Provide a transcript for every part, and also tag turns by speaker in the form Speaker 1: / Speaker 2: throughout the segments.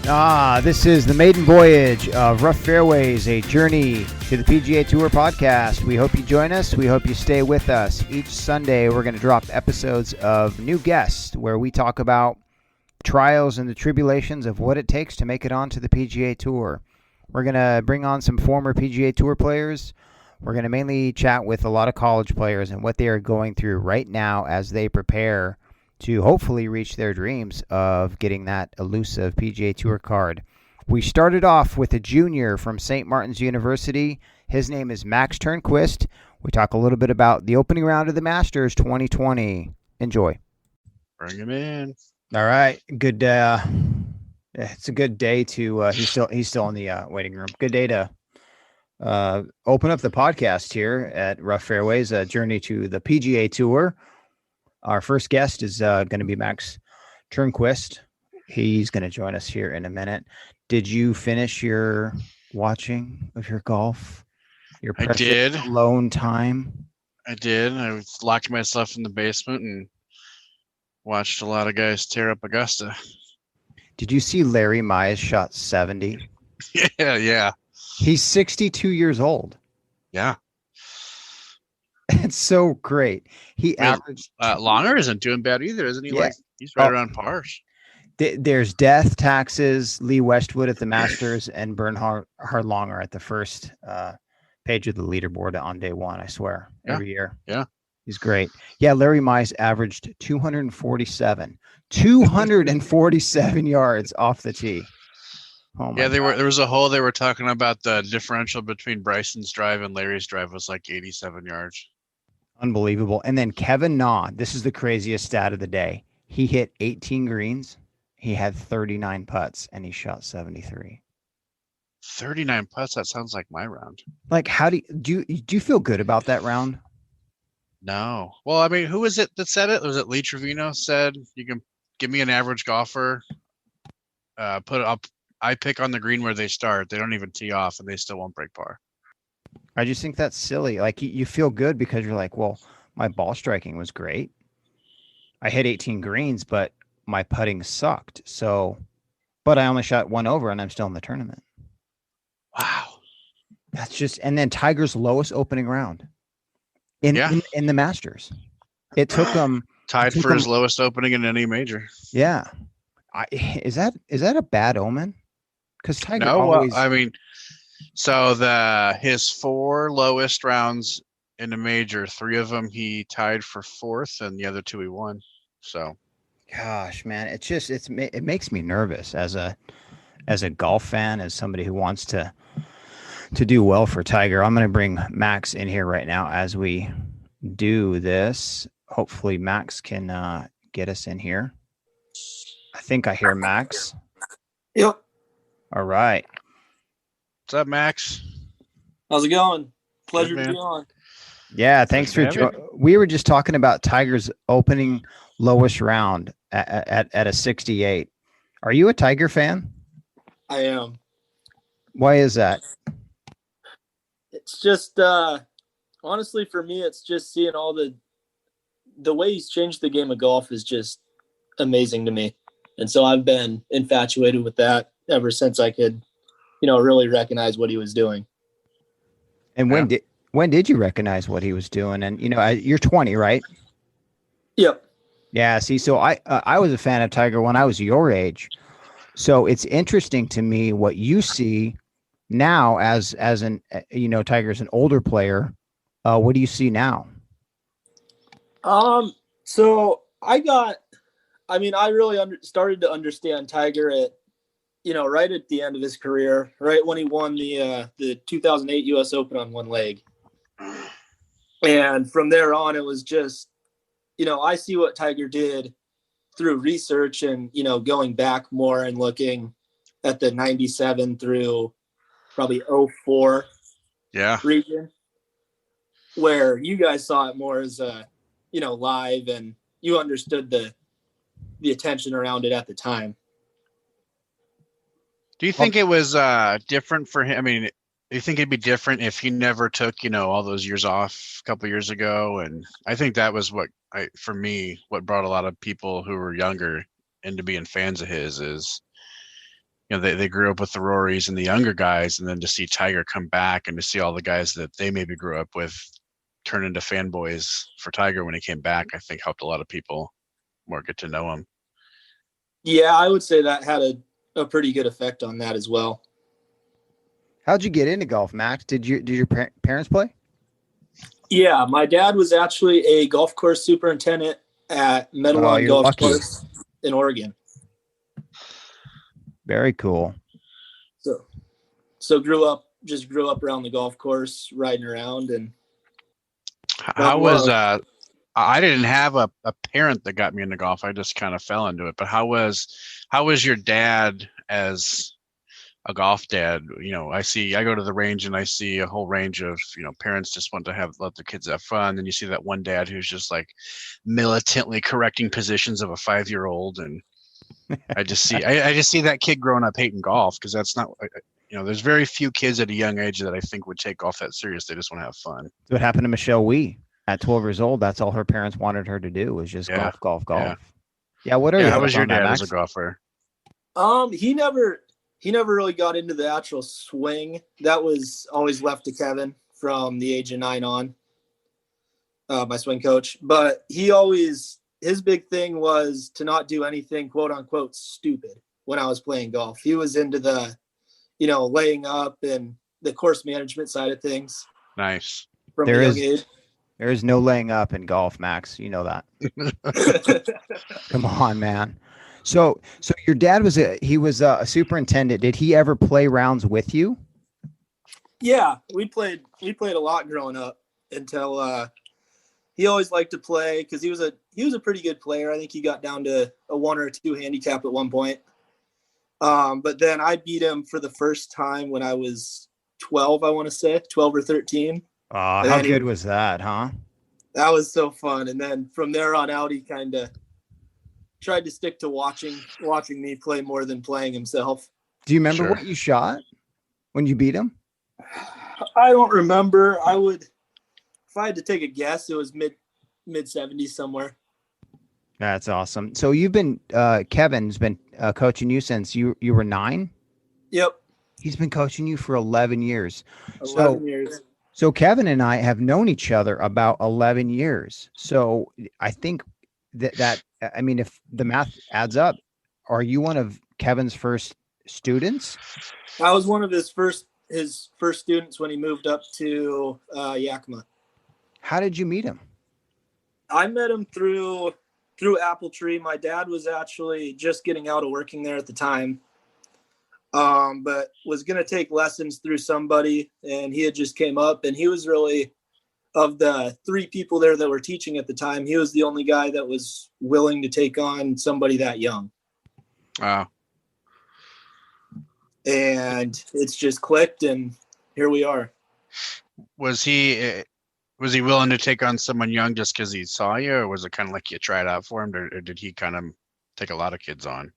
Speaker 1: This is the maiden voyage of Rough Fairways, a journey to the PGA Tour podcast. We hope you join us. We hope you stay with us. Each Sunday, we're going to drop episodes of new guests where we talk about trials and the tribulations of what it takes to make it onto the PGA Tour. We're going to bring on some former PGA Tour players. We're going to mainly chat with a lot of college players and what they are going through right now as they prepare to hopefully reach their dreams of getting that elusive PGA Tour card. We started off with a junior from St. Martin's University. His name is Max Turnquist. We talk a little bit about the opening round of the Masters 2020. Enjoy.
Speaker 2: Bring him in.
Speaker 1: All right. Good. It's a good day to. He's still in the waiting room. Good day to open up the podcast here at Rough Fairways, a journey to the PGA Tour. Our first guest is going to be Max Turnquist. He's going to join us here in a minute. Did you finish your watching of your golf? Your precious alone time?
Speaker 2: I did. I was locking myself in the basement and watched a lot of guys tear up Augusta.
Speaker 1: Did you see Larry Mize shot 70?
Speaker 2: Yeah.
Speaker 1: He's 62 years old.
Speaker 2: Yeah.
Speaker 1: It's so great. He averaged.
Speaker 2: Longer isn't doing bad either, isn't he? Yeah. Like he's right around pars.
Speaker 1: There's Death, Taxes, Lee Westwood at the Masters, and Bernhard Longer at the first page of the leaderboard on day one. I swear, every year.
Speaker 2: Yeah,
Speaker 1: he's great. Yeah, Larry Mize averaged 247 yards off the tee.
Speaker 2: Oh yeah, there was a hole they were talking about. The differential between Bryson's drive and Larry's drive was like 87 yards.
Speaker 1: Unbelievable. And then Kevin Na, this is the craziest stat of the day. He hit 18 greens. He had 39 putts, and he shot 73.
Speaker 2: 39 putts? That sounds like my round.
Speaker 1: Like, how do you feel good about that round?
Speaker 2: No. Well, I mean, who was it that said it? Was it Lee Trevino said, you can give me an average golfer, put it up. I pick on the green where they start. They don't even tee off, and they still won't break par.
Speaker 1: I just think that's silly. Like, you feel good because you're like, well, my ball striking was great. I hit 18 greens, but my putting sucked. But I only shot one over, and I'm still in the tournament.
Speaker 2: Wow.
Speaker 1: That's just, and then Tiger's lowest opening round in the Masters. It took him
Speaker 2: tied for his lowest opening in any major.
Speaker 1: Yeah. Is that a bad omen? Because Tiger
Speaker 2: always. I mean, so his 4 lowest rounds in a major, 3 of them he tied for 4th, and the other 2 he won. So,
Speaker 1: gosh, man, it makes me nervous as a golf fan, as somebody who wants to do well for Tiger. I'm going to bring Max in here right now as we do this. Hopefully, Max can get us in here. I think I hear Max.
Speaker 3: Yep.
Speaker 1: All right.
Speaker 2: What's up, Max?
Speaker 3: How's it going? Pleasure to be on.
Speaker 1: Yeah, thanks for joining. We were just talking about Tiger's opening lowest round at a 68. Are you a Tiger fan?
Speaker 3: I am.
Speaker 1: Why is that?
Speaker 3: It's just honestly for me, it's just seeing all the way he's changed the game of golf is just amazing to me. And so I've been infatuated with that ever since I could, really recognize what he was doing.
Speaker 1: And when did you recognize what he was doing? And, you're 20, right?
Speaker 3: Yep.
Speaker 1: Yeah. See, so I was a fan of Tiger when I was your age. So it's interesting to me what you see now as an, Tiger's an older player. What do you see now?
Speaker 3: So I really started to understand Tiger at, right at the end of his career, right when he won the 2008 U.S. Open on one leg. And from there on, it was just, I see what Tiger did through research and, going back more and looking at the 97 through probably 04 region, where you guys saw it more as live, and you understood the attention around it at the time.
Speaker 2: Do you think it was different for him? I mean, do you think it'd be different if he never took, all those years off a couple years ago? And I think that was what brought a lot of people who were younger into being fans of his is they grew up with the Rorys and the younger guys, and then to see Tiger come back and to see all the guys that they maybe grew up with turn into fanboys for Tiger when he came back, I think helped a lot of people more get to know him.
Speaker 3: Yeah, I would say that had a pretty good effect on that as well.
Speaker 1: How'd you get into golf, Max? Did your parents play?
Speaker 3: Yeah, my dad was actually a golf course superintendent at Meadowlawn
Speaker 1: you're
Speaker 3: Golf
Speaker 1: lucky.
Speaker 3: Course in Oregon.
Speaker 1: Very cool.
Speaker 3: So grew up around the golf course, riding around. And
Speaker 2: how was I didn't have a parent that got me into golf. I just kind of fell into it. But how was your dad as a golf dad? I go to the range and I see a whole range of, parents just want to let their kids have fun. Then you see that one dad who's just like militantly correcting positions of a 5-year-old. And I just see that kid growing up hating golf, because that's not, there's very few kids at a young age that I think would take golf that serious. They just want to have fun.
Speaker 1: That's what happened to Michelle Wee at 12 years old. That's all her parents wanted her to do, was just golf. Yeah. What are
Speaker 2: how was your dad as a golfer?
Speaker 3: He never really got into the actual swing. That was always left to Kevin from the age of 9 on, my swing coach. But his big thing was to not do anything quote unquote stupid when I was playing golf. He was into the, laying up and the course management side of things.
Speaker 2: Nice.
Speaker 3: From a young age.
Speaker 1: There is no laying up in golf, Max. You know that. Come on, man. So your dad was a superintendent. Did he ever play rounds with you?
Speaker 3: Yeah, we played a lot growing up until he always liked to play, because he was a pretty good player. I think he got down to a 1 or 2 handicap at one point. But then I beat him for the first time when I was 12, I want to say 12 or 13.
Speaker 1: How good was that, huh?
Speaker 3: That was so fun. And then from there on out, he kind of tried to stick to watching me play more than playing himself.
Speaker 1: Do you remember what you shot when you beat him?
Speaker 3: I don't remember. If I had to take a guess, it was mid 70s somewhere.
Speaker 1: That's awesome. So you've been, Kevin's been coaching you since you were 9?
Speaker 3: Yep.
Speaker 1: He's been coaching you for 11 years.
Speaker 3: 11 years.
Speaker 1: So Kevin and I have known each other about 11 years. So I think that if the math adds up, are you one of Kevin's first students?
Speaker 3: I was one of his first students when he moved up to Yakima.
Speaker 1: How did you meet him?
Speaker 3: I met him through Apple Tree. My dad was actually just getting out of working there at the time. But was going to take lessons through somebody, and he had just came up, and he was really, of the 3 people there that were teaching at the time, he was the only guy that was willing to take on somebody that young.
Speaker 2: Wow.
Speaker 3: And it's just clicked, and here we are.
Speaker 2: Was he willing to take on someone young just because he saw you, or was it kind of like you tried out for him, or did he kind of take a lot of kids on?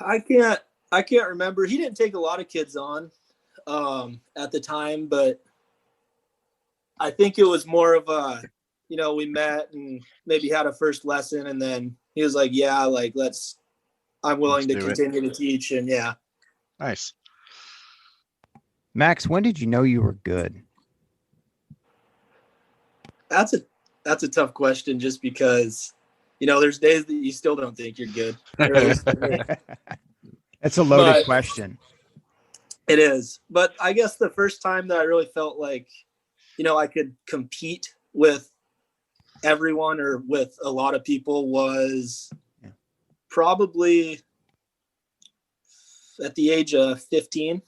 Speaker 2: I can't remember. He didn't take a lot of kids on at the time, but I think it was more of a, we met and maybe had a first lesson, and then he was like, yeah, like I'm willing to continue to teach. And yeah. Nice.
Speaker 1: Max, when did you know you were good?
Speaker 3: That's a tough question, just because, there's days that you still don't think you're good.
Speaker 1: That's a loaded question.
Speaker 3: It is. But I guess the first time that I really felt like, I could compete with everyone or with a lot of people was probably at the age of 15.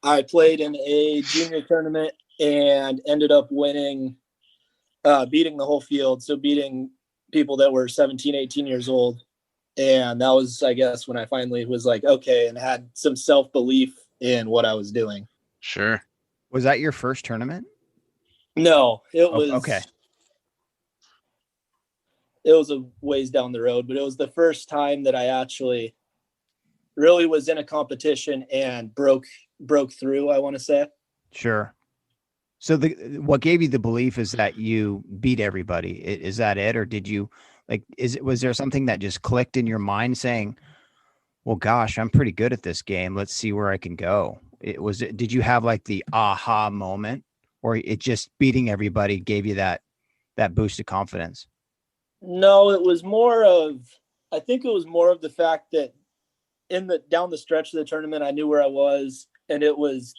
Speaker 3: I played in a junior tournament and ended up winning, beating the whole field. So beating people that were 17, 18 years old. And that was, I guess, when I finally was like, okay, and had some self-belief in what I was doing.
Speaker 2: Sure.
Speaker 1: Was that your first tournament?
Speaker 3: No, it was.
Speaker 1: Okay.
Speaker 3: It was a ways down the road, but it was the first time that I actually really was in a competition and broke through, I want to say.
Speaker 1: Sure. So what gave you the belief is that you beat everybody. Is that it? Or did you, was there something that just clicked in your mind saying, well, gosh, I'm pretty good at this game. Let's see where I can go. Did you have like the aha moment, or it just beating everybody gave you that boost of confidence?
Speaker 3: No, it was more of, I think it was more of the fact that down the stretch of the tournament, I knew where I was, and it was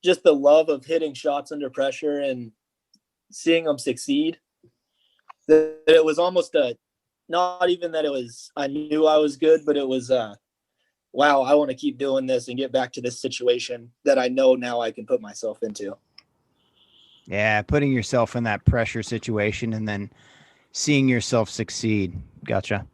Speaker 3: just the love of hitting shots under pressure and seeing them succeed. That it was almost not even that it was, I knew I was good, but it was, wow, I want to keep doing this and get back to this situation that I know now I can put myself into.
Speaker 1: Yeah, putting yourself in that pressure situation and then seeing yourself succeed. Gotcha.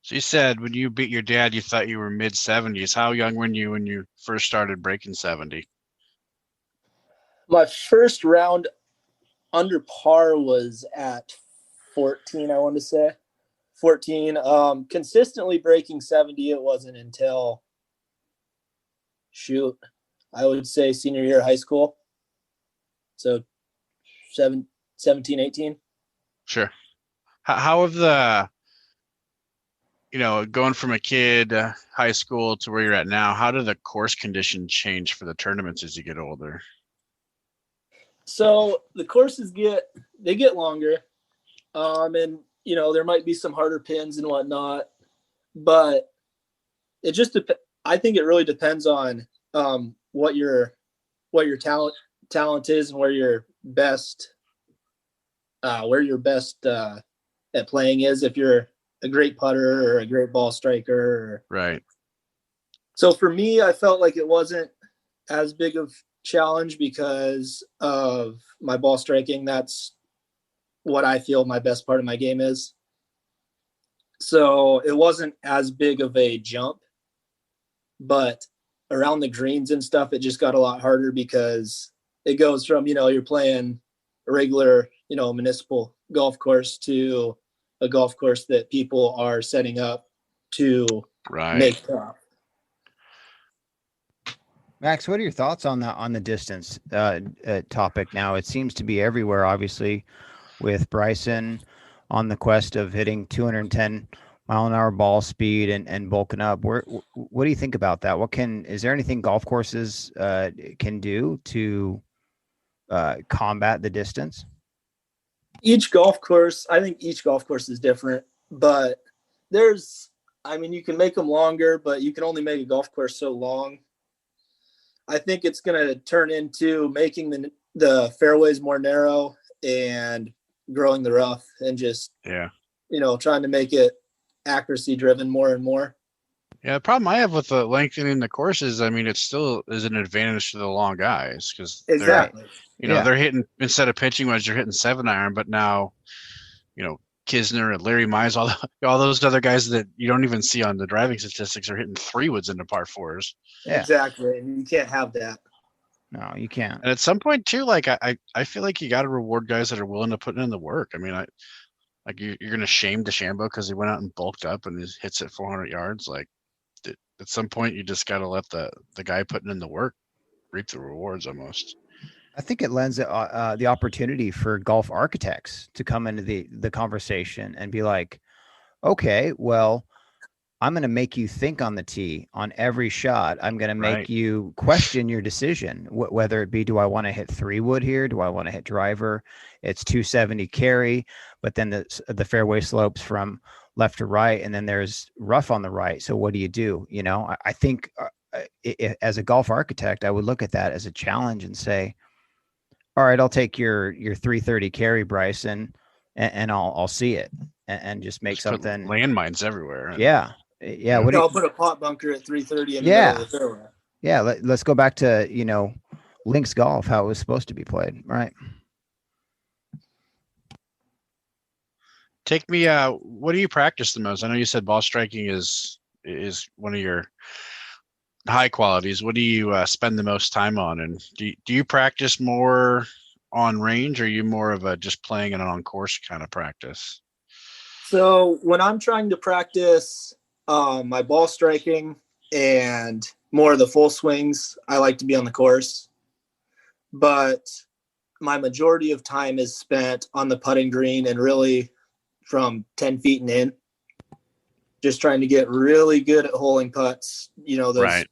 Speaker 2: So you said when you beat your dad, you thought you were mid 70s. How young were you when you first started breaking 70?
Speaker 3: My first round under par was at 14, I want to say. 14. Consistently breaking 70, it wasn't until, I would say senior year of high school. So 17, 18.
Speaker 2: Sure. How have going from a kid, high school to where you're at now, how do the course conditions change for the tournaments as you get older?
Speaker 3: So the courses get longer. And there might be some harder pins and whatnot, but it just I think it really depends on what your talent is and where your best at playing is. If you're a great putter or a great ball striker,
Speaker 2: right.
Speaker 3: So for me, I felt like it wasn't as big of challenge because of my ball striking. That's what I feel my best part of my game is. So it wasn't as big of a jump, but around the greens and stuff, it just got a lot harder because it goes from, you're playing a regular, municipal golf course to a golf course that people are setting up to make tough.
Speaker 1: Max, what are your thoughts on the distance topic now? It seems to be everywhere, obviously, with Bryson on the quest of hitting 210-mile-an-hour ball speed and bulking up. What do you think about that? Is there anything golf courses can do to combat the distance?
Speaker 3: I think each golf course is different, but you can make them longer, but you can only make a golf course so long. I think it's going to turn into making the fairways more narrow and growing the rough and just, trying to make it accuracy driven more and more.
Speaker 2: Yeah, the problem I have with the lengthening the courses, it still is an advantage to the long guys because
Speaker 3: exactly.
Speaker 2: They're hitting, instead of pitching wedge, they're hitting 7-iron, but now, Kisner and Larry Mize, all those other guys that you don't even see on the driving statistics are hitting 3-woods into par 4s.
Speaker 3: Yeah. Exactly. And you can't have that.
Speaker 1: No, you can't.
Speaker 2: And at some point too, like I feel like you got to reward guys that are willing to put in the work. You're going to shame DeChambeau because he went out and bulked up and his hits at 400 yards. Like at some point, you just got to let the guy putting in the work reap the rewards almost.
Speaker 1: I think it lends the opportunity for golf architects to come into the conversation and be like, okay, well, I'm going to make you think on the tee on every shot. I'm going to make you question your decision, whether it be, do I want to hit 3-wood here? Do I want to hit driver? It's 270 carry, but then the fairway slopes from left to right, and then there's rough on the right. So what do you do? I think as a golf architect, I would look at that as a challenge and say, all right, I'll take your 330 carry, Bryson, and I'll see it and just make something.
Speaker 2: Landmines everywhere.
Speaker 1: Yeah.
Speaker 3: I'll put a pot bunker at 330 in the middle of the fairway.
Speaker 1: Yeah. Let's go back to, links golf, how it was supposed to be played. Right.
Speaker 2: Take me, what do you practice the most? I know you said ball striking is one of your high qualities. What do you spend the most time on? And do you practice more on range, or are you more of a just playing it on course kind of practice?
Speaker 3: So when I'm trying to practice my ball striking and more of the full swings, I like to be on the course. But my majority of time is spent on the putting green and really from 10 feet and in, just trying to get really good at holing putts, those
Speaker 2: Right.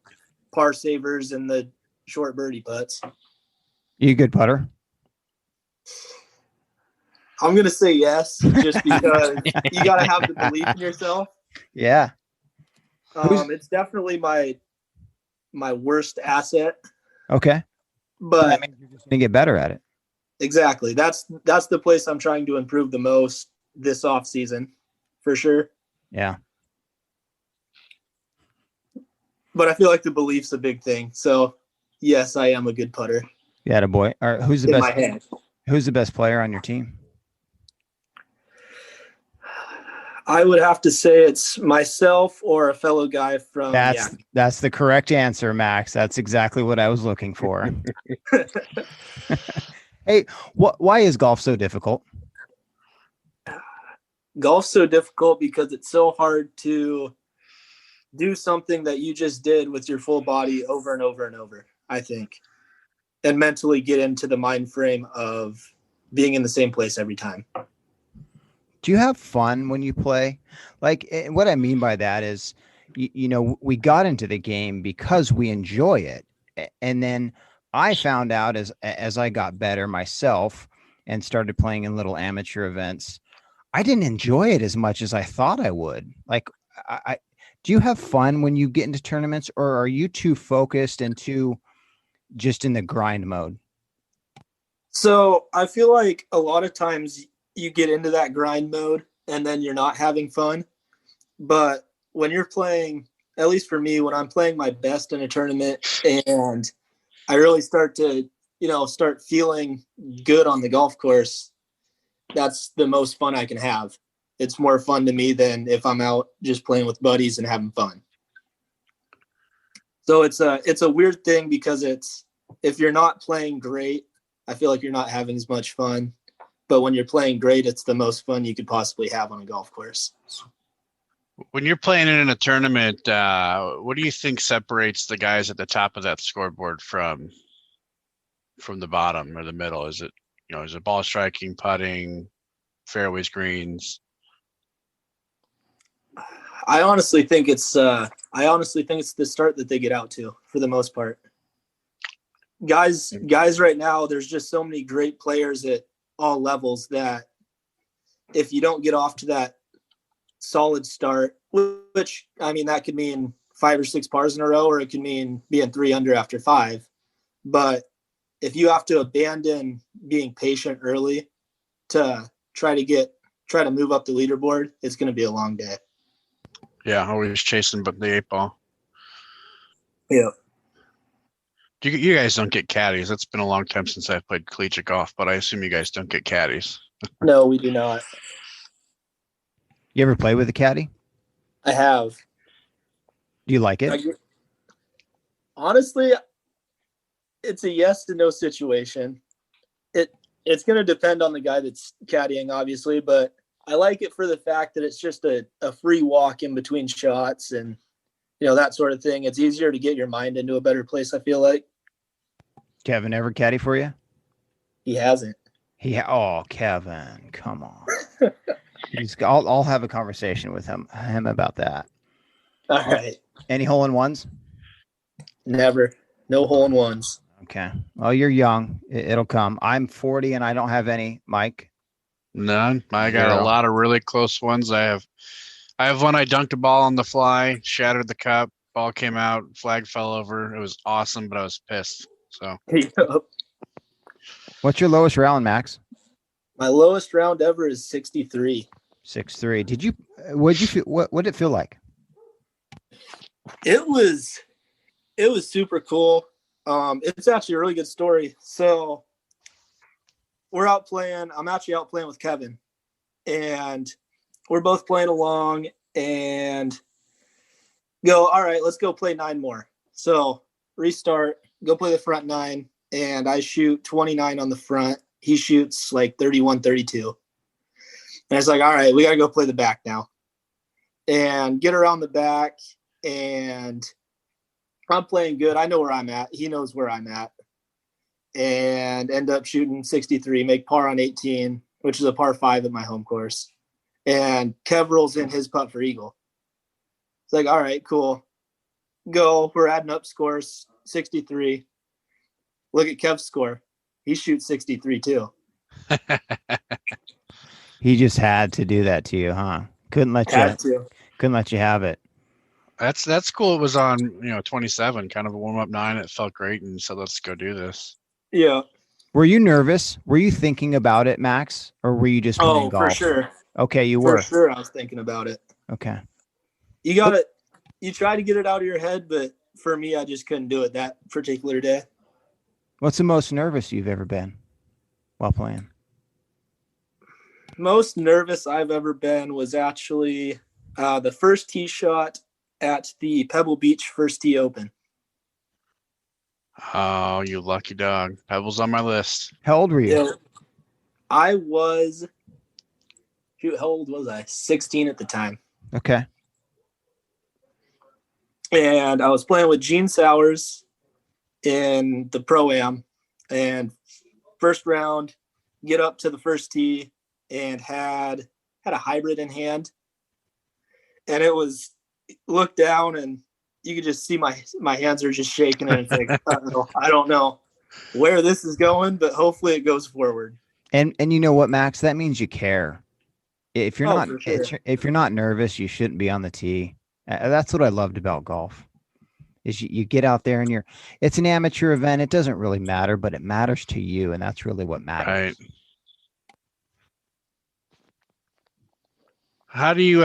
Speaker 3: par savers and the short birdie putts.
Speaker 1: You a good putter?
Speaker 3: I'm going to say yes, just because you got to have the belief in yourself.
Speaker 1: Yeah.
Speaker 3: It's definitely my worst asset.
Speaker 1: Okay.
Speaker 3: But
Speaker 1: that means you're just going to get better at it.
Speaker 3: Exactly. That's the place I'm trying to improve the most this off season, for sure.
Speaker 1: Yeah.
Speaker 3: But I feel like the belief's a big thing. So yes, I am a good putter.
Speaker 1: Yeah, boy. All right, who's the
Speaker 3: in
Speaker 1: best?
Speaker 3: My head.
Speaker 1: Who's the best player on your team?
Speaker 3: I would have to say it's myself or a fellow guy from.
Speaker 1: That's the correct answer, Max. That's exactly what I was looking for. Hey, why is golf so difficult?
Speaker 3: Golf's so difficult because it's so hard to do something that you just did with your full body over and over and over, I think, and mentally get into the mind frame of being in the same place every time.
Speaker 1: Do you have fun when you play? Like, what I mean by that is, we got into the game because we enjoy it. And then I found out as I got better myself and started playing in little amateur events, I didn't enjoy it as much as I thought I would. Like, do you have fun when you get into tournaments, or are you too focused and too just in the grind mode?
Speaker 3: So I feel like a lot of times you get into that grind mode and then you're not having fun. But when you're playing, at least for me, when I'm playing my best in a tournament and I really start to, start feeling good on the golf course, that's the most fun I can have. It's more fun to me than if I'm out just playing with buddies and having fun. So it's a weird thing because if you're not playing great, I feel like you're not having as much fun. But when you're playing great, it's the most fun you could possibly have on a golf course.
Speaker 2: When you're playing in a tournament, what do you think separates the guys at the top of that scoreboard from the bottom or the middle? Is it, is it ball striking, putting, fairways, greens?
Speaker 3: I honestly think it's the start that they get out to for the most part. Guys right now, there's just so many great players at all levels that if you don't get off to that solid start, which, I mean, that could mean 5 or 6 pars in a row, or it could mean being 3 under after 5. But if you have to abandon being patient early to try to move up the leaderboard, it's going to be a long day.
Speaker 2: Yeah, always chasing but the 8 ball.
Speaker 3: Yeah.
Speaker 2: You guys don't get caddies. It's been a long time since I've played collegiate golf, but I assume you guys don't get caddies.
Speaker 3: No, we do not.
Speaker 1: You ever play with a caddy?
Speaker 3: I have.
Speaker 1: Do you like it?
Speaker 3: Honestly, it's a yes to no situation. It's going to depend on the guy that's caddying, obviously, but I like it for the fact that it's just a free walk in between shots and, that sort of thing. It's easier to get your mind into a better place, I feel like.
Speaker 1: Kevin ever caddy for you?
Speaker 3: He hasn't.
Speaker 1: Oh, Kevin, come on. I'll have a conversation with him about that.
Speaker 3: All right.
Speaker 1: Any hole-in-ones?
Speaker 3: Never. No hole-in-ones.
Speaker 1: Okay. Well, you're young. It'll come. I'm 40 and I don't have any. Mike?
Speaker 2: None. I got a lot of really close ones. I have one I dunked a ball on the fly, shattered the cup, ball came out, flag fell over. It was awesome, but I was pissed. So.
Speaker 1: What's your lowest round, Max?
Speaker 3: My lowest round ever is 63.
Speaker 1: 63. What'd you feel? What did it feel like?
Speaker 3: It was super cool. It's actually a really good story. So we're out playing. I'm actually out playing with Kevin, and we're both playing along and go, all right, let's go play 9 more. So restart, go play the front 9. And I shoot 29 on the front. He shoots like 31, 32. And it's like, all right, we got to go play the back now. And get around the back. And I'm playing good. I know where I'm at. He knows where I'm at. and end up shooting 63, make par on 18, which is a par 5 at my home course. And Kev rolls in his putt for eagle. It's like, all right, cool. Go. We're adding up scores, 63. Look at Kev's score. He shoots 63 too.
Speaker 1: He just had to do that to you, huh? Couldn't let you have it.
Speaker 2: That's cool. It was on 27, kind of a warm up 9. It felt great, and said, let's go do this.
Speaker 3: Yeah.
Speaker 1: Were you nervous? Were you thinking about it, Max, or were you just playing golf?
Speaker 3: For sure.
Speaker 1: Okay, you were.
Speaker 3: For sure, I was thinking about it.
Speaker 1: Okay.
Speaker 3: You try to get it out of your head, but for me, I just couldn't do it that particular day.
Speaker 1: What's the most nervous you've ever been while playing?
Speaker 3: Most nervous I've ever been was actually the first tee shot at the Pebble Beach First Tee Open.
Speaker 2: Oh, you lucky dog. Pebble's on my list.
Speaker 1: How old were you?
Speaker 3: Yeah, I was, how old was I? 16 at the time.
Speaker 1: Okay.
Speaker 3: And I was playing with Gene Sowers in the Pro-Am. And first round, get up to the first tee and had a hybrid in hand. And it was, look down and you could just see my hands are just shaking. And it's like, I don't know where this is going, but hopefully it goes forward.
Speaker 1: And you know what, Max? That means you care. If you're
Speaker 3: For sure.
Speaker 1: not nervous, you shouldn't be on the tee. That's what I loved about golf. Is you get out there and it's an amateur event. It doesn't really matter, but it matters to you, and that's really what matters.
Speaker 2: Right. How do you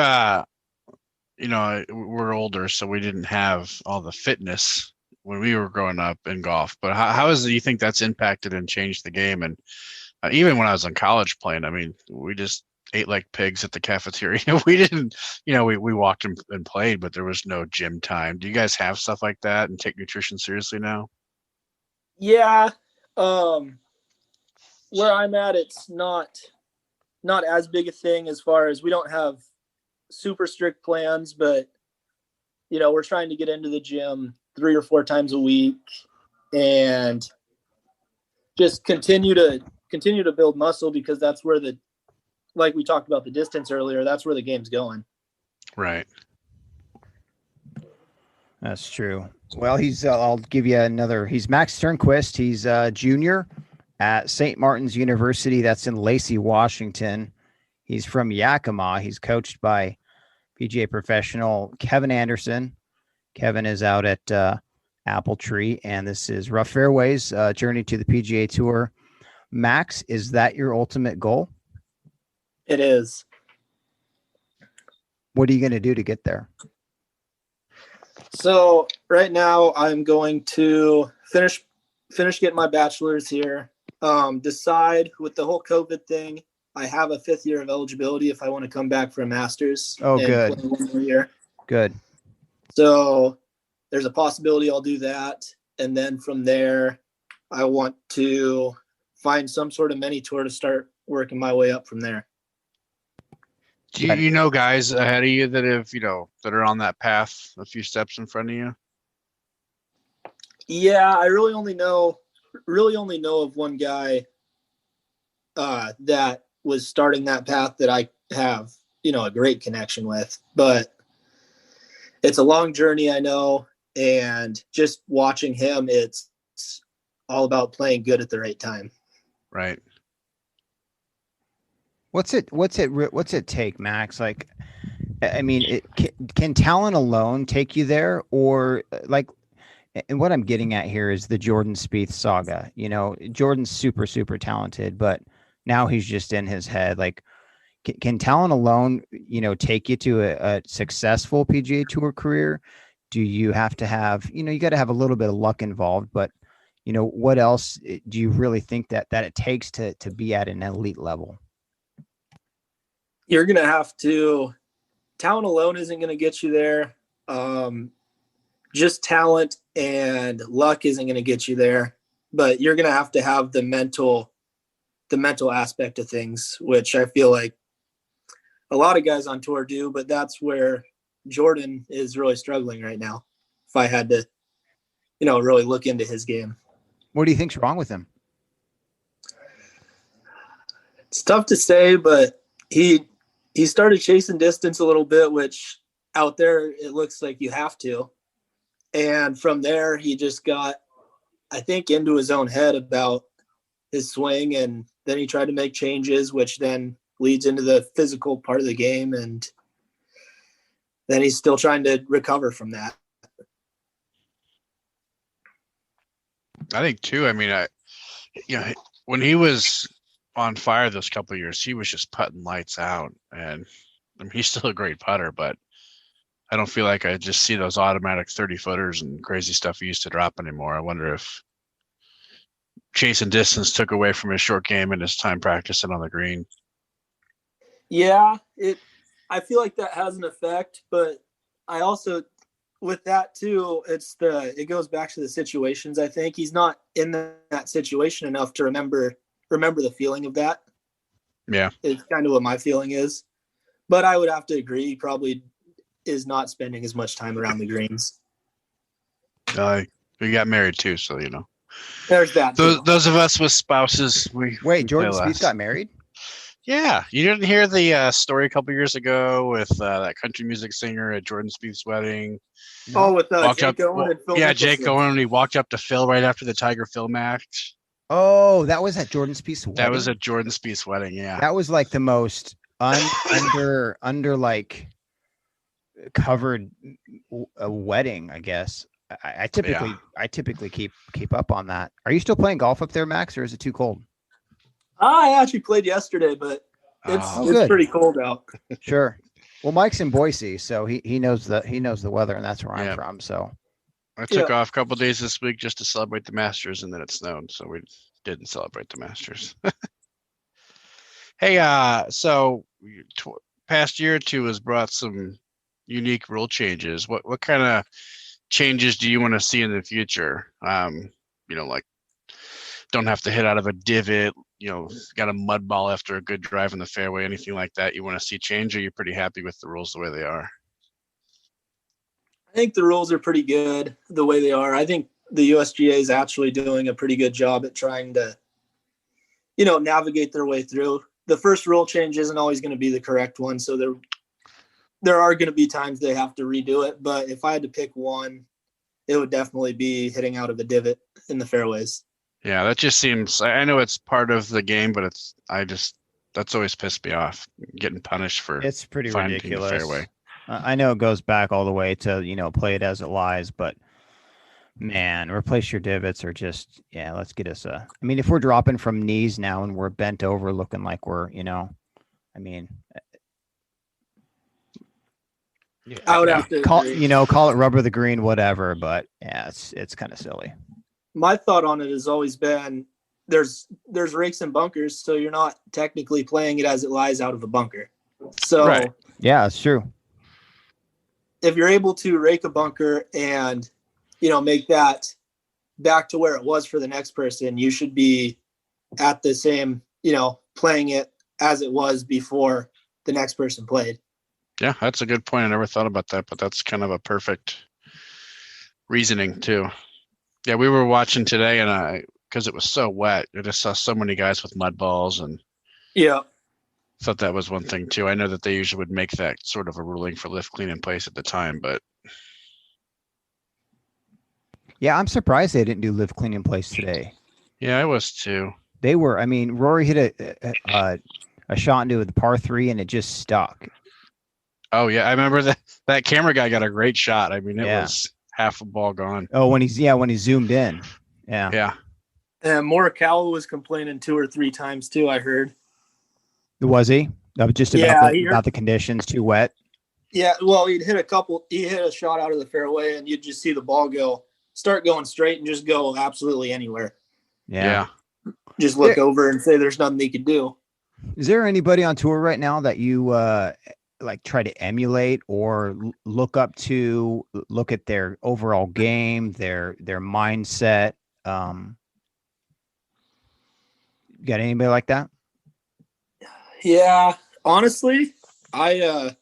Speaker 2: we're older, so we didn't have all the fitness when we were growing up in golf, but how is it you think that's impacted and changed the game? And even when I was in college playing, I mean, we just ate like pigs at the cafeteria. We didn't, we walked and played, but there was no gym time. Do you guys have stuff like that and take nutrition seriously now?
Speaker 3: Yeah. Where I'm at, it's not as big a thing as far as we don't have super strict plans, but we're trying to get into the gym 3 or 4 times a week and just continue to build muscle, because that's where like we talked about the distance earlier, that's where the game's going.
Speaker 2: Right.
Speaker 1: That's true. Well, I'll give you another. He's Max Turnquist. He's a junior at St. Martin's University. That's in Lacey, Washington. He's from Yakima. He's coached by PGA professional Kevin Anderson. Kevin is out at Apple Tree, and this is Rough Fairways, journey to the PGA Tour. Max, is that your ultimate goal?
Speaker 3: It is.
Speaker 1: What are you going to do to get there?
Speaker 3: So right now I'm going to finish getting my bachelor's here. Decide with the whole COVID thing, I have a 5th year of eligibility if I want to come back for a master's.
Speaker 1: Oh, good.
Speaker 3: Play 1 more year.
Speaker 1: Good.
Speaker 3: So there's a possibility I'll do that. And then from there, I want to find some sort of mini tour to start working my way up from there.
Speaker 2: Do you know guys ahead of you that have, that are on that path a few steps in front of you?
Speaker 3: Yeah, I really only know of one guy that was starting that path that I have, a great connection with. But it's a long journey, I know, and just watching him, it's all about playing good at the right time.
Speaker 2: Right.
Speaker 1: What's it take, Max? Like, I mean, can talent alone take you there, or like, and what I'm getting at here is the Jordan Spieth saga. Jordan's super, super talented, but now he's just in his head. Like, can talent alone, take you to a successful PGA Tour career? Do you have to have, you got to have a little bit of luck involved, but what else do you really think that it takes to be at an elite level?
Speaker 3: You're going to have to, talent alone isn't going to get you there. Just talent and luck isn't going to get you there, but you're going to have the mental aspect of things, which I feel like a lot of guys on tour do, but that's where Jordan is really struggling right now. If I had to, really look into his game.
Speaker 1: What do you think's wrong with him?
Speaker 3: It's tough to say, but he started chasing distance a little bit, which out there it looks like you have to. And from there, he just got, I think, into his own head about his swing, and then he tried to make changes, which then leads into the physical part of the game, and then he's still trying to recover from that.
Speaker 2: I think too. I mean, when he was on fire those couple of years, he was just putting lights out, and I mean, he's still a great putter, but I don't feel like I just see those automatic 30-footers and crazy stuff he used to drop anymore. I wonder if chasing distance took away from his short game and his time practicing on the green.
Speaker 3: Yeah, I feel like that has an effect, but I also, with that too, it goes back to the situations. I think he's not in that situation enough to remember the feeling of that.
Speaker 2: Yeah.
Speaker 3: It's kind of what my feeling is, but I would have to agree. He probably is not spending as much time around the greens.
Speaker 2: We got married too, so
Speaker 3: There's that.
Speaker 2: Those of us with spouses,
Speaker 1: Wait, Jordan Spieth got married?
Speaker 2: Yeah, you didn't hear the story a couple years ago with that country music singer at Jordan Spieth's wedding?
Speaker 3: Oh, with Jake Owen and Phil.
Speaker 2: Yeah,
Speaker 3: Mickelson.
Speaker 2: Jake Owen. He walked up to Phil right after the Tiger Phil match.
Speaker 1: Oh, that was at Jordan Spieth's wedding?
Speaker 2: That was at Jordan Spieth's wedding, yeah.
Speaker 1: That was like the most under like covered wedding, I guess. I typically keep up on that. Are you still playing golf up there, Max, or is it too cold?
Speaker 3: I actually played yesterday, but it's pretty cold out.
Speaker 1: Sure. Well, Mike's in Boise, so he knows the weather, and that's where I'm from. So
Speaker 2: I took off a couple days this week just to celebrate the Masters, and then it snowed, so we didn't celebrate the Masters. Hey, so past year or two has brought some unique rule changes. What kind of changes do you want to see in the future? Like don't have to hit out of a divot, got a mud ball after a good drive in the fairway, anything like that you want to see change, or you're pretty happy with the rules the way they are?
Speaker 3: I think the rules are pretty good the way they are. I think the USGA is actually doing a pretty good job at trying to, navigate their way through. The first rule change isn't always going to be the correct one, so there are going to be times they have to redo it. But if I had to pick one, it would definitely be hitting out of a divot in the fairways.
Speaker 2: Yeah, that just seems, I know it's part of the game, but that's always pissed me off, getting punished for
Speaker 1: it's pretty
Speaker 2: finding
Speaker 1: ridiculous.
Speaker 2: The fairway.
Speaker 1: I know it goes back all the way to, play it as it lies, but man, replace your divots or just, let's get us if we're dropping from knees now and we're bent over looking like we're,
Speaker 3: I would have to
Speaker 1: call it rubber the green, whatever, but yeah, it's kind of silly.
Speaker 3: My thought on it has always been there's rakes and bunkers, so you're not technically playing it as it lies out of a bunker. So
Speaker 2: right.
Speaker 1: Yeah, it's true.
Speaker 3: If you're able to rake a bunker and make that back to where it was for the next person, you should be at the same, playing it as it was before the next person played.
Speaker 2: Yeah, that's a good point. I never thought about that, but that's kind of a perfect reasoning too. Yeah, we were watching today, and because it was so wet, I just saw so many guys with mud balls, and thought that was one thing too. I know that they usually would make that sort of a ruling for lift clean in place at the time, but
Speaker 1: yeah, I'm surprised they didn't do lift clean in place today.
Speaker 2: Yeah, I was too.
Speaker 1: They were. Rory hit a shot into the par 3, and it just stuck.
Speaker 2: Oh yeah, I remember that camera guy got a great shot. It was half a ball gone.
Speaker 1: Oh, when he zoomed in. Yeah.
Speaker 2: Yeah.
Speaker 3: And Morikawa was complaining 2 or 3 times too, I heard.
Speaker 1: Was he? Just about the conditions, too wet?
Speaker 3: Yeah, well, he hit a shot out of the fairway, and you'd just see the ball start going straight and just go absolutely anywhere.
Speaker 1: Yeah.
Speaker 3: Just look over and say there's nothing he could do.
Speaker 1: Is there anybody on tour right now that you try to emulate or look up to, look at their overall game, their mindset? Got anybody like that?
Speaker 3: Yeah, honestly, I'm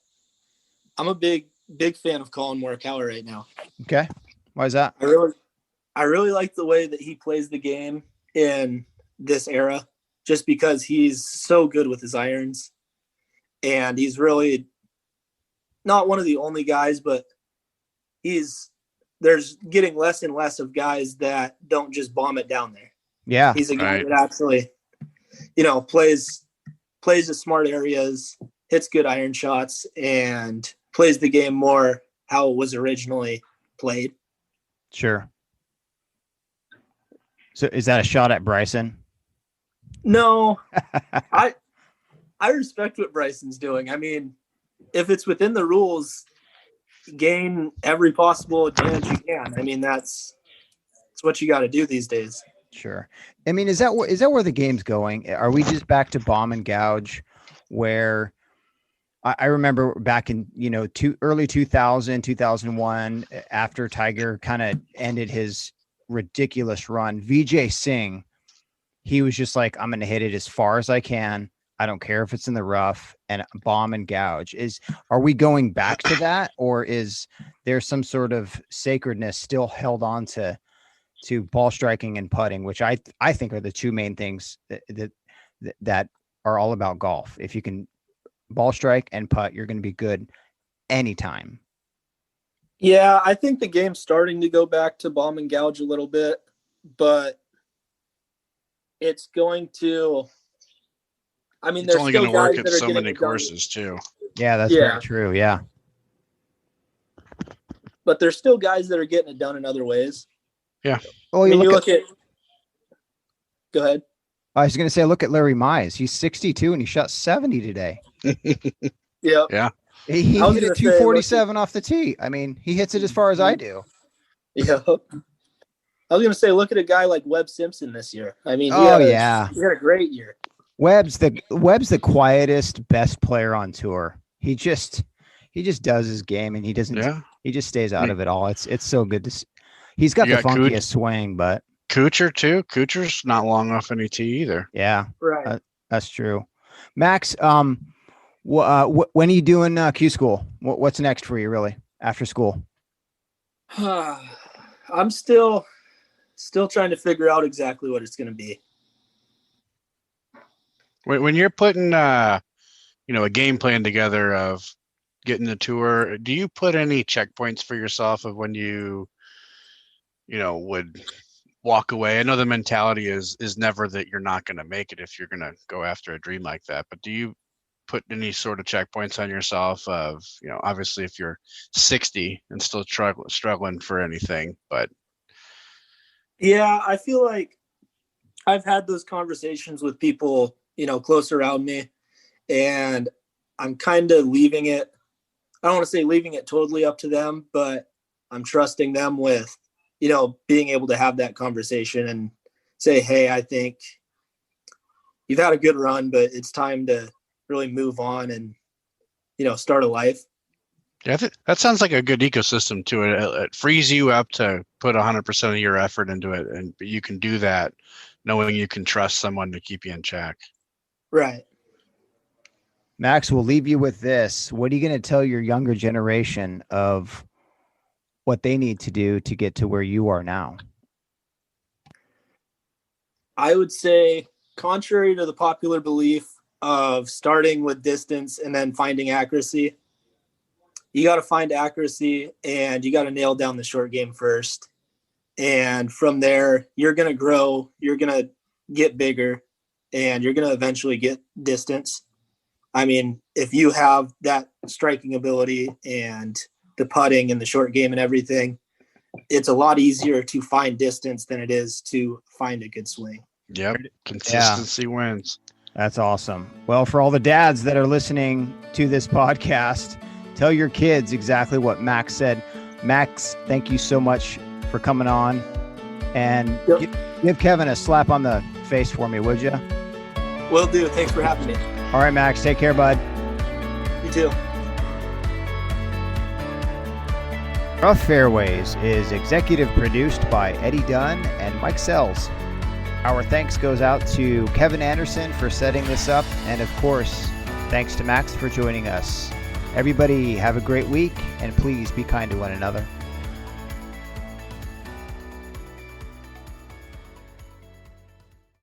Speaker 3: a big fan of Colin Morikawa right now.
Speaker 1: Okay, why is that?
Speaker 3: I really like the way that he plays the game in this era. just because he's so good with his irons. And he's really not one of the only guys, but there's getting less and less of guys that don't just bomb it down there.
Speaker 1: Yeah.
Speaker 3: He's a guy that actually, plays the smart areas, hits good iron shots, and plays the game more how it was originally played.
Speaker 1: Sure. So is that a shot at Bryson?
Speaker 3: No, I respect what Bryson's doing. I mean, if it's within the rules, gain every possible advantage you can. I mean, that's what you got to do these days.
Speaker 1: Sure. I mean, is that where the game's going? Are we just back to bomb and gouge, where I remember back in, early 2000, 2001, after Tiger kind of ended his ridiculous run, Vijay Singh, he was just like, I'm going to hit it as far as I can. I don't care if it's in the rough, and bomb and gouge. Are we going back to that, or is there some sort of sacredness still held on to ball striking and putting, which I think are the two main things that are all about golf? If you can ball strike and putt, you're going to be good anytime.
Speaker 3: Yeah, I think the game's starting to go back to bomb and gouge a little bit, but it's going to. I mean,
Speaker 2: it's
Speaker 3: there's
Speaker 2: only
Speaker 3: still
Speaker 2: going to work
Speaker 3: guys
Speaker 2: at
Speaker 3: that are
Speaker 2: so
Speaker 3: getting
Speaker 2: many
Speaker 3: it done.
Speaker 2: courses too.
Speaker 1: Yeah, that's very true. Yeah.
Speaker 3: But there's still guys that are getting it done in other ways.
Speaker 2: Yeah.
Speaker 1: Oh,
Speaker 3: you look at. Go ahead.
Speaker 1: I was going to say, look at Larry Mize. He's 62 and he shot 70 today.
Speaker 3: Yeah.
Speaker 2: Yeah.
Speaker 1: He hit it 247 off the tee. I mean, he hits it as far as I do.
Speaker 3: Yeah. I was going to say, look at a guy like Webb Simpson this year. I mean, he had a great year.
Speaker 1: Webb's the quietest, best player on tour. He just does his game, and he doesn't. Yeah. He just stays out of it all. It's so good to see. He's got the funkiest swing, but
Speaker 2: Kuchar too. Kuchar's not long off any tee either.
Speaker 1: Yeah,
Speaker 3: right.
Speaker 1: That's true. Max, when are you doing Q school? What's next for you, really, after school?
Speaker 3: I'm still trying to figure out exactly what it's going to be.
Speaker 2: When you're putting, a game plan together of getting the tour, do you put any checkpoints for yourself of when you would walk away? I know the mentality is never that you're not going to make it if you're going to go after a dream like that. But do you put any sort of checkpoints on yourself of, obviously if you're 60 and still struggling for anything, but.
Speaker 3: Yeah, I feel like I've had those conversations with people, close around me, and I'm kind of leaving it. I don't want to say leaving it totally up to them, but I'm trusting them with, being able to have that conversation and say, hey, I think you've had a good run, but it's time to really move on and, start a life.
Speaker 2: Yeah, that sounds like a good ecosystem to it. It frees you up to put 100% of your effort into it, and you can do that knowing you can trust someone to keep you in check.
Speaker 3: Right.
Speaker 1: Max, we'll leave you with this. What are you going to tell your younger generation of what they need to do to get to where you are now?
Speaker 3: I would say, contrary to the popular belief of starting with distance and then finding accuracy, you got to find accuracy and you got to nail down the short game first. And from there, you're going to grow, you're going to get bigger, and you're going to eventually get distance. I mean, if you have that striking ability and the putting and the short game and everything, it's a lot easier to find distance than it is to find a good swing.
Speaker 2: Yep. Consistency wins.
Speaker 1: That's awesome. Well, for all the dads that are listening to this podcast, tell your kids exactly what Max said. Max, thank you so much for coming on, and give Kevin a slap on the face for me, would you?
Speaker 3: Will do. Thanks for having me.
Speaker 1: All right, Max, take care, bud.
Speaker 3: You too.
Speaker 1: Rough Fairways is executive produced by Eddie Dunn and Mike Sells. Our thanks goes out to Kevin Anderson for setting this up, and of course, thanks to Max for joining us. Everybody have a great week, and please be kind to one another.